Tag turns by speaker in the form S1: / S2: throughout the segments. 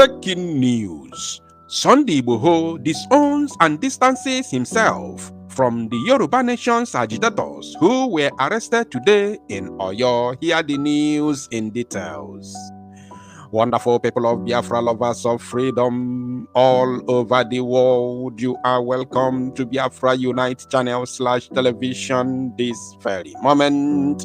S1: Breaking news. Sunday Igboho disowns and distances himself from the Yoruba Nation's agitators who were arrested today in Oyo. Hear the news in details. Wonderful people of Biafra, lovers of freedom all over the world, you are welcome to Biafra Unite channel / television this very moment.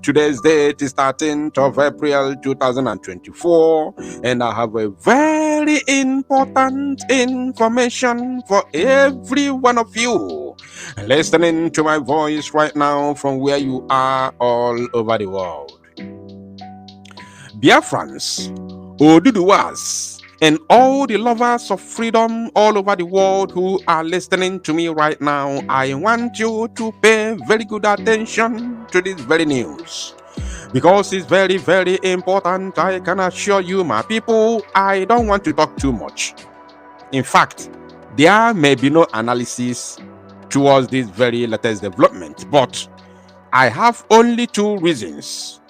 S1: Today's date is 13th of April 2024, and I have a very important information for every one of you listening to my voice right now from where you are all over the world. Biafrans, Oduduwas, and all the lovers of freedom all over the world who are listening to me right now, I want you to pay very good attention to this very news, because it's very, very important. I can assure you, my people, I don't want to talk too much. In fact, there may be no analysis towards this very latest development, but I have only two reasons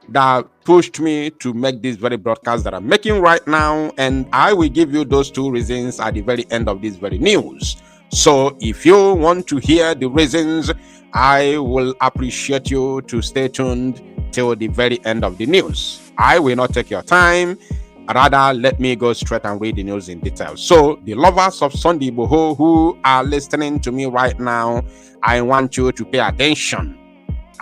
S1: that pushed me to make this very broadcast that I'm making right now, and I will give you those two reasons at the very end of this very news. So if you want to hear the reasons, I will appreciate you to stay tuned till the very end of the news. I will not take your time. Rather, let me go straight and read the news in detail. So the lovers of Sunday Igboho who are listening to me right now, I want you to pay attention.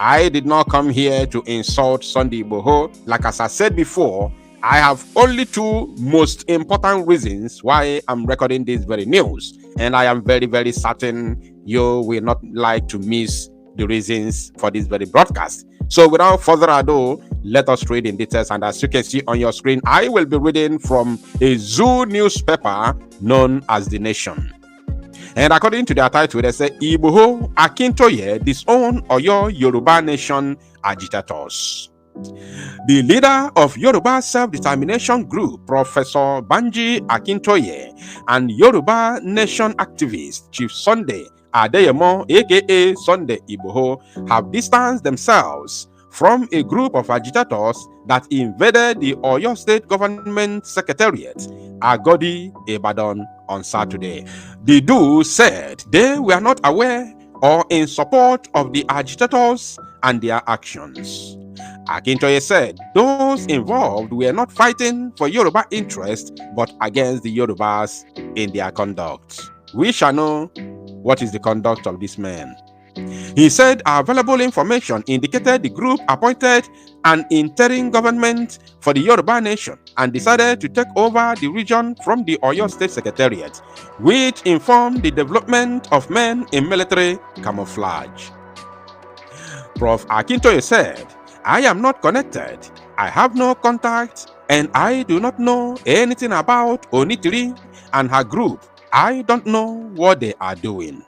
S1: I did not come here to insult Sunday Igboho. Like as I said before, I have only two most important reasons why I'm recording this very news. And I am very, very certain you will not like to miss the reasons for this very broadcast. So without further ado, let us read in details. And as you can see on your screen, I will be reading from a Zoo newspaper known as The Nation. And according to their title, they say, Igboho Akintoye disown Oyo Yoruba Nation agitators. The leader of Yoruba Self-Determination Group, Professor Banji Akintoye, and Yoruba Nation activist Chief Sunday Adeyemo, aka Sunday Igboho, have distanced themselves from a group of agitators that invaded the Oyo State Government Secretariat, Agodi, Ibadan, on Saturday. The duo said they were not aware or in support of the agitators and their actions. Akintoye said those involved were not fighting for Yoruba interest but against the Yorubas in their conduct. We shall know what is the conduct of this man. He said available information indicated the group appointed an interim government for the Yoruba Nation and decided to take over the region from the Oyo State Secretariat, which informed the development of men in military camouflage. Prof. Akintoye said, I am not connected, I have no contact, and I do not know anything about Onitiri and her group. I don't know what they are doing.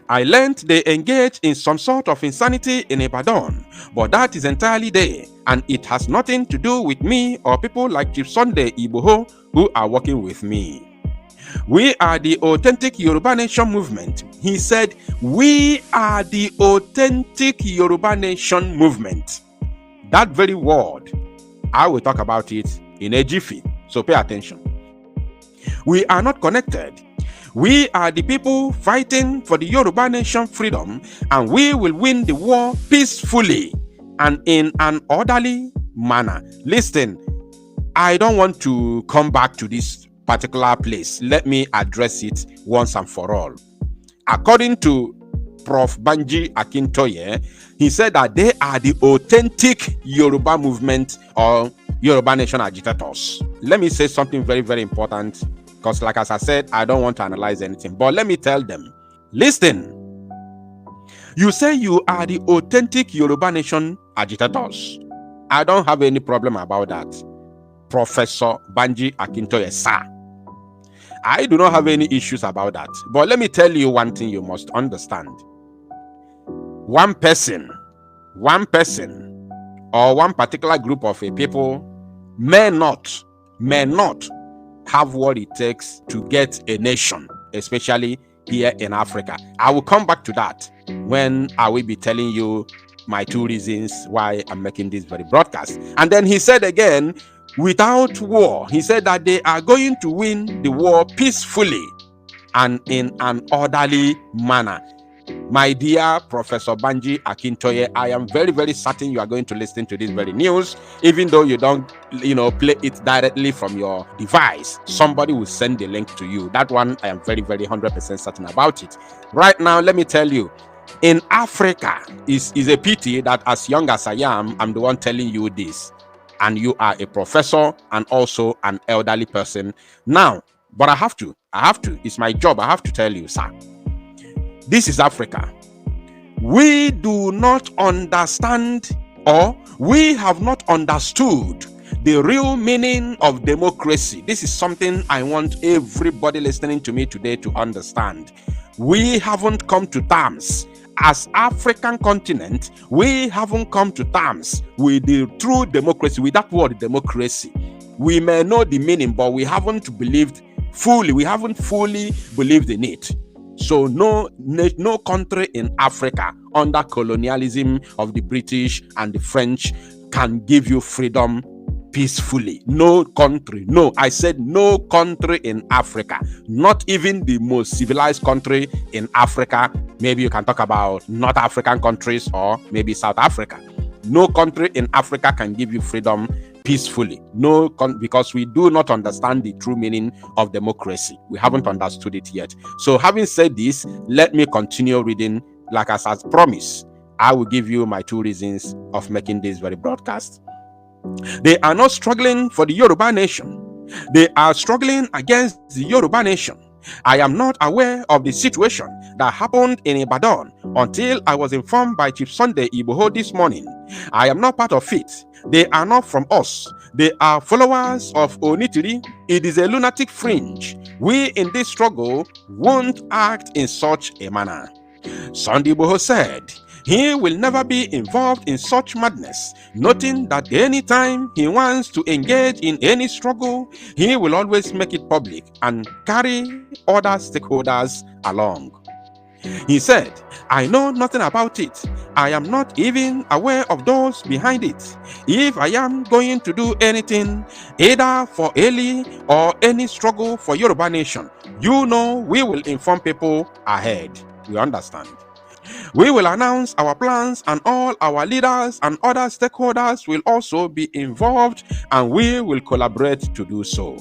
S1: I learned they engage in some sort of insanity in Ibadan, but that is entirely there, and it has nothing to do with me or people like Chief Sunday Igboho who are working with me. We are the authentic Yoruba Nation movement. He said, we are the authentic Yoruba Nation movement. That very word, I will talk about it in a jiffy, so pay attention. We are not connected. We are the people fighting for the Yoruba Nation freedom, and we will win the war peacefully and in an orderly manner. Listen, I don't want to come back to this particular place. Let me address it once and for all. According to Prof. Banji Akintoye, he said that they are the authentic Yoruba movement or Yoruba Nation agitators. Let me say something very, very important. Because like as I said, I don't want to analyze anything. But let me tell them, listen, you say you are the authentic Yoruba Nation agitators. I don't have any problem about that. Professor Banji Akintoye, sir. I do not have any issues about that. But let me tell you one thing you must understand. One person, or one particular group of a people may not have what it takes to get a nation, especially here in Africa. I will come back to that when I will be telling you my two reasons why I'm making this very broadcast. And then he said again, without war. He said that they are going to win the war peacefully and in an orderly manner. My dear Professor Banji Akintoye, I am very, very certain you are going to listen to this very news, even though you don't, play it directly from your device. Somebody will send the link to you. That one, I am very, very 100% certain about it. Right now, let me tell you, in Africa, is a pity that as young as I am, I'm the one telling you this. And you are a professor and also an elderly person. Now, but I have to. It's my job. I have to tell you, sir. This is Africa. We do not understand, or we have not understood the real meaning of democracy. This is something I want everybody listening to me today to understand. We haven't come to terms. As African continent, we haven't come to terms with the true democracy, with that word democracy. We may know the meaning, but we haven't believed fully. We haven't fully believed in it. So no country in Africa under colonialism of the British and the French can give you freedom peacefully. No country. No, I said no country in Africa. Not even the most civilized country in Africa. Maybe you can talk about North African countries or maybe South Africa. No country in Africa can give you freedom peacefully. Because we do not understand the true meaning of democracy. We haven't understood it yet. So having said this, let me continue reading. Like as promised, I will give you my 2 reasons of making this very broadcast. They are not struggling for the Yoruba nation. They are struggling against the Yoruba nation. I am not aware of the situation that happened in Ibadan until I was informed by Chief Sunday Igboho this morning. I am not part of it. They are not from us. They are followers of Onitiri. It is a lunatic fringe. We in this struggle won't act in such a manner. Sunday Igboho said he will never be involved in such madness, noting that anytime he wants to engage in any struggle, he will always make it public and carry other stakeholders along. He said, I know nothing about it. I am not even aware of those behind it. If I am going to do anything, either for Eli or any struggle for Yoruba nation, we will inform people ahead. We understand. We will announce our plans and all our leaders and other stakeholders will also be involved and we will collaborate to do so.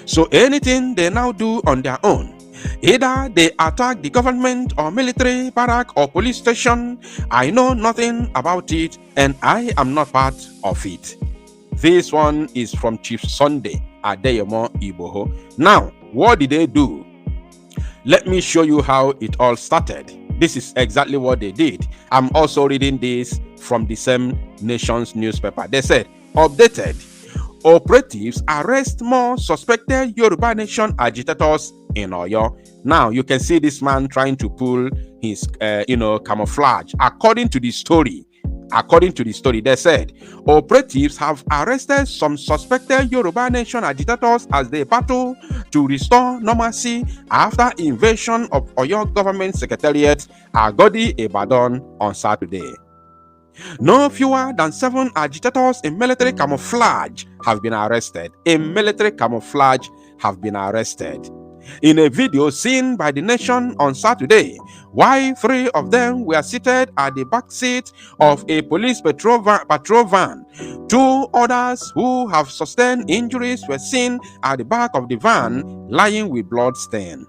S1: So anything they now do on their own, either they attack the government or military barrack or police station, I know nothing about it and I am not part of it. This one is from Chief Sunday Adeyemo Igboho. Now, what did they do? Let me show you how it all started. This is exactly what they did. I'm also reading this from the same nation's newspaper. They said, updated, operatives arrest more suspected Yoruba nation agitators in Oyo. Now, you can see this man trying to pull his, camouflage. According to the story, they said, operatives have arrested some suspected Yoruba nation agitators as they battle to restore normalcy after invasion of Oyo government secretariat Agodi Ibadan on Saturday. No fewer than 7 agitators in military camouflage have been arrested. In a video seen by The Nation on Saturday, while 3 of them were seated at the back seat of a police patrol van, 2 others who have sustained injuries were seen at the back of the van lying with blood stain.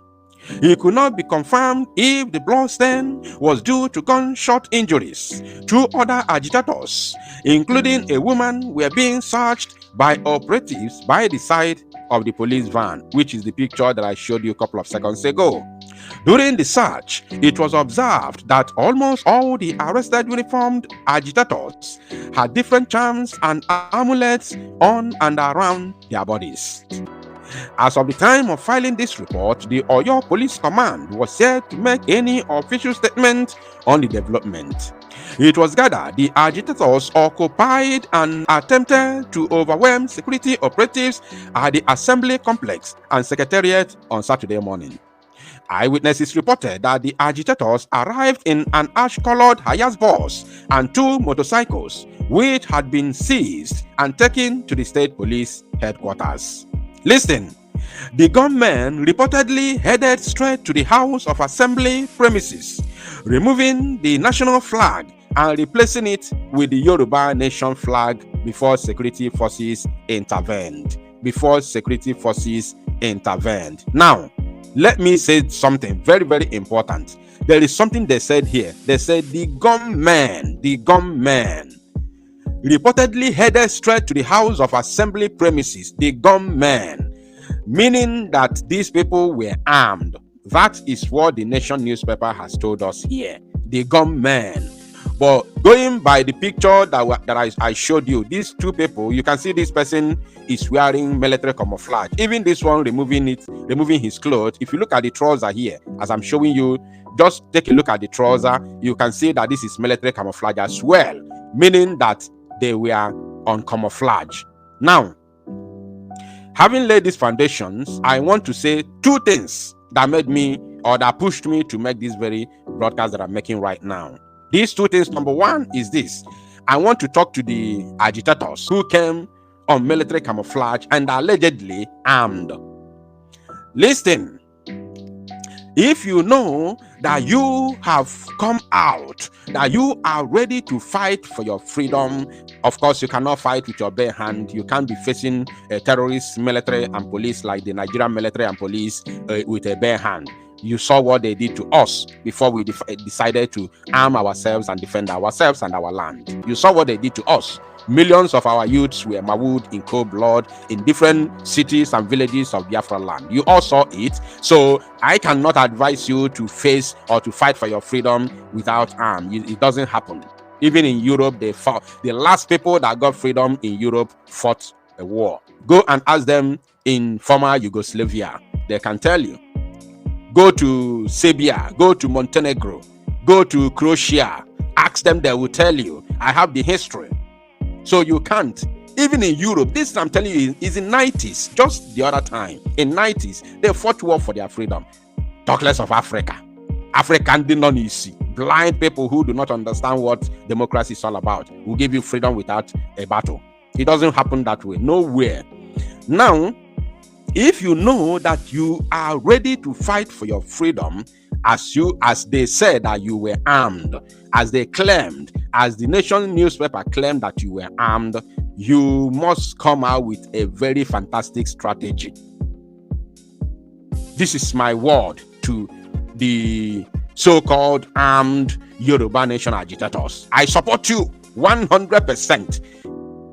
S1: It could not be confirmed if the blood stain was due to gunshot injuries. 2 other agitators, including a woman, were being searched by operatives by the side of the police van, which is the picture that I showed you a couple of seconds ago. During the search, it was observed that almost all the arrested uniformed agitators had different charms and amulets on and around their bodies. As of the time of filing this report, the Oyo Police Command was yet to make any official statement on the development. It was gathered the agitators occupied and attempted to overwhelm security operatives at the Assembly Complex and Secretariat on Saturday morning. Eyewitnesses reported that the agitators arrived in an ash-colored Hiace bus and 2 motorcycles, which had been seized and taken to the state police headquarters. Listen, the gunmen reportedly headed straight to the House of Assembly premises, removing the national flag and replacing it with the Yoruba nation flag before security forces intervened. Now, let me say something very, very important. There is something they said here. They said the gunmen reportedly headed straight to the House of Assembly premises. The gunmen, meaning that these people were armed. That is what the Nation newspaper has told us here. The gunmen. But going by the picture that I showed you, these 2 people, you can see this person is wearing military camouflage. Even this one removing his clothes. If you look at the trouser here, as I'm showing you, just take a look at the trouser. You can see that this is military camouflage as well, meaning that they were on camouflage. Now, having laid these foundations, I want to say 2 things that made me, or that pushed me to make this very broadcast that I'm making right now. These 2 things. Number 1 is this. I want to talk to the agitators who came on military camouflage and allegedly armed. Listen, if you know that you have come out, that you are ready to fight for your freedom, of course, you cannot fight with your bare hand. You can't be facing a terrorist military and police like the Nigerian military and police with a bare hand. You saw what they did to us before we decided to arm ourselves and defend ourselves and our land. You saw what they did to us. Millions of our youths were mauled in cold blood in different cities and villages of Biafra land. You all saw it. So I cannot advise you to face or to fight for your freedom without arms. It doesn't happen. Even in Europe, they fought. The last people that got freedom in Europe fought a war. Go and ask them in former Yugoslavia. They can tell you. Go to Serbia, go to Montenegro, go to Croatia. Ask them, they will tell you. I have the history. So you can't. Even in Europe, this I'm telling you is in 90s, just the other time. In 90s, they fought war for their freedom. Talk less of Africa. African did not easy. Blind people who do not understand what democracy is all about will give you freedom without a battle. It doesn't happen that way. Nowhere. Now, if you know that you are ready to fight for your freedom, as they said that you were armed, as they claimed, as the Nation newspaper claimed that you were armed, you must come out with a very fantastic strategy. This is my word to the so-called armed Yoruba Nation agitators. I support you 100%.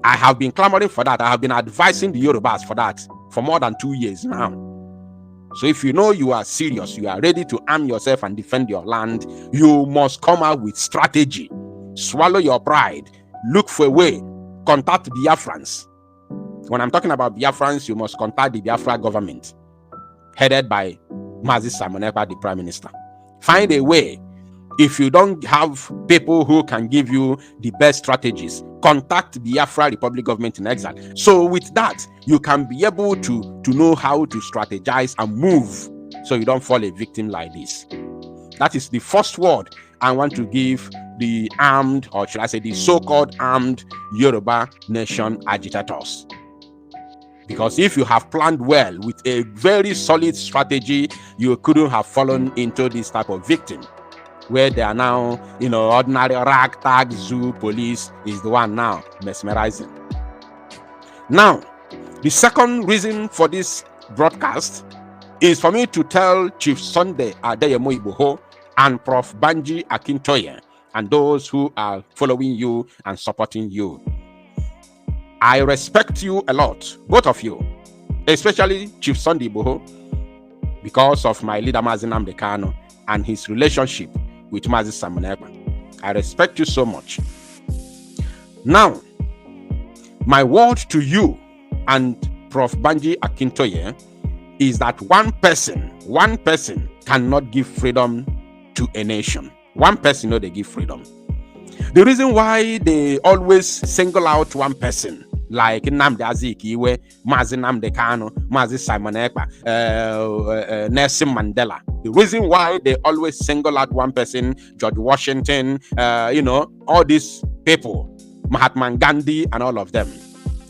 S1: I have been clamoring for that. I have been advising the Yorubas for that for more than 2 years now. So if you know you are serious, you are ready to arm yourself and defend your land, you must come out with strategy. Swallow your pride. Look for a way. Contact Biafrans. When I'm talking about Biafrans, you must contact the Biafra government, headed by Mazi Simon Ekpa, the Prime Minister. Find a way. If you don't have people who can give you the best strategies, contact the Biafra Republic government in exile. So with that, you can be able to know how to strategize and move so you don't fall a victim like this. That is the first word I want to give the armed, or should I say the so-called armed Yoruba Nation agitators. Because if you have planned well with a very solid strategy, you couldn't have fallen into this type of victim, where they are now, ordinary ragtag zoo police is the one now mesmerizing. Now, the second reason for this broadcast is for me to tell Chief Sunday Adeyemo Igboho and Prof. Banji Akintoye and those who are following you and supporting you. I respect you a lot, both of you, especially Chief Sunday Igboho, because of my leader Mazi Nnamdi Kanu and his relationship with Mazi Simon Ekpa. I respect you so much. Now, my word to you and Prof. Banji Akintoye is that one person cannot give freedom to a nation. One person, they give freedom. The reason why they always single out one person, like Nnamdi Azikiwe, Mazi Nnamdi Kanu, Mazi Simon Ekpa, Nelson Mandela. The reason why they always single out one person, George Washington, all these people, Mahatma Gandhi and all of them,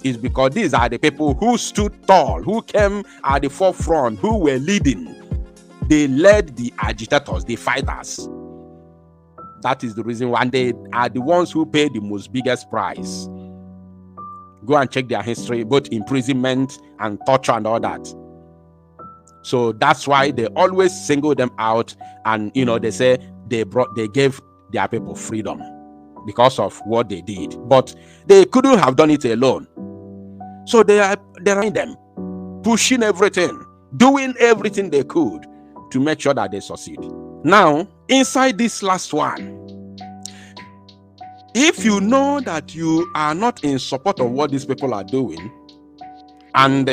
S1: is because these are the people who stood tall, who came at the forefront, who were leading. They led the agitators, the fighters. That is the reason why, and they are the ones who pay the most biggest price. Go and check their history, both imprisonment and torture and all that. So that's why they always single them out, and they say they gave their people freedom because of what they did, but they couldn't have done it alone. So they're in them, pushing everything, doing everything they could to make sure that they succeed. Now, inside this last one, if you know that you are not in support of what these people are doing, and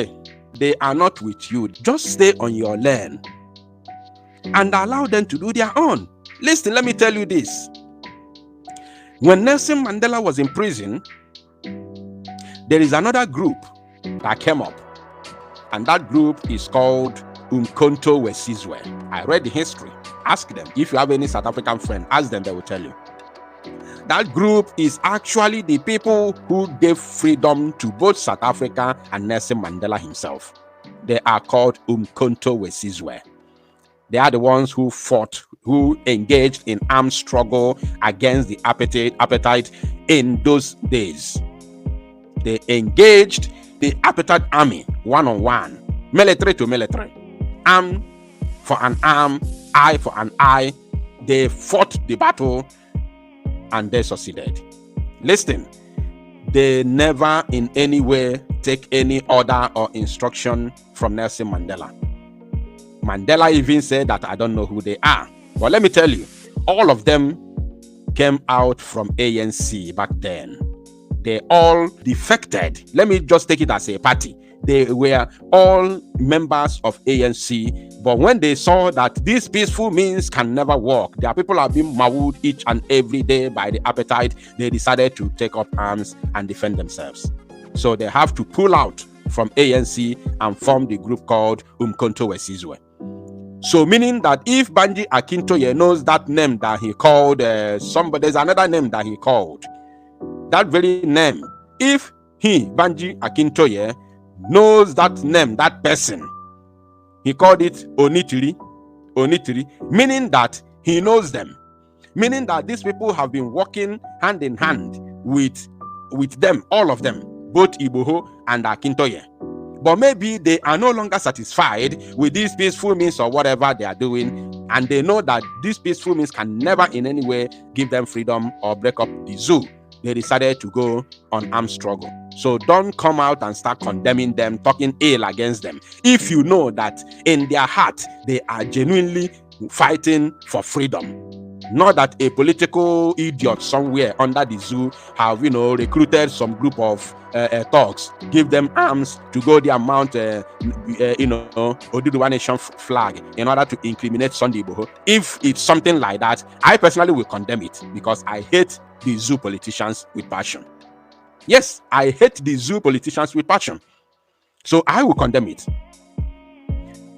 S1: they are not with you, just stay on your lane and allow them to do their own. Listen, let me tell you this. When Nelson Mandela was in prison, there is another group that came up, and that group is called Umkhonto we Sizwe. I read the history. Ask them. If you have any South African friend, ask them, they will tell you. That group is actually the people who gave freedom to both South Africa and Nelson Mandela himself. They are called Umkhonto we Sizwe. They are the ones who fought, who engaged in armed struggle against the appetite in those days. They engaged the appetite army one-on-one, military to military, arm for an arm, eye for an eye. They fought the battle and they succeeded. Listen, they never in any way take any order or instruction from Nelson Mandela. Mandela even said that I don't know who they are. But let me tell you, all of them came out from ANC back then. They all defected. Let me just take it as a party. They were all members of ANC, but when they saw that this peaceful means can never work, their people are being mauled each and every day by the appetite, they decided to take up arms and defend themselves. So they have to pull out from ANC and form the group called Umkhonto we Sizwe. So meaning that if Banji Akintoye knows that name that he called there's another name that he called, that very name, if he, Banji Akintoye, knows that name, that person, he called it Onitiri, meaning that he knows them, meaning that these people have been working hand in hand with them, all of them, both Igboho and Akintoye. But maybe they are no longer satisfied with these peaceful means or whatever they are doing, and they know that these peaceful means can never in any way give them freedom or break up the zoo. They decided to go on armed struggle. So don't come out and start condemning them, talking ill against them, if you know that in their heart they are genuinely fighting for freedom. Not that a political idiot somewhere under the zoo have recruited some group of thugs, give them arms to go there, mount Oduduwa Nation flag in order to incriminate Sunday Igboho. If it's something like that, I personally will condemn it, because I hate the zoo politicians with passion. Yes, I hate the zoo politicians with passion. So I will condemn it.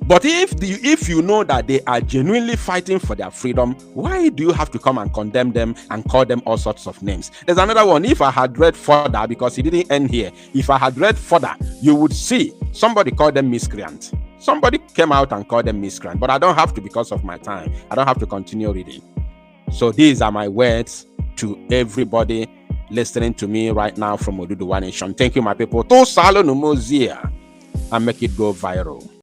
S1: But if you know that they are genuinely fighting for their freedom, why do you have to come and condemn them and call them all sorts of names? There's another one. If I had read further, because it didn't end here, if I had read further, you would see somebody called them miscreant. Somebody came out and called them miscreant, but I don't have to because of my time. I don't have to continue reading. So these are my words to everybody listening to me right now from Oduduwa Nation. Thank you, my people. To salo numozia and make it go viral.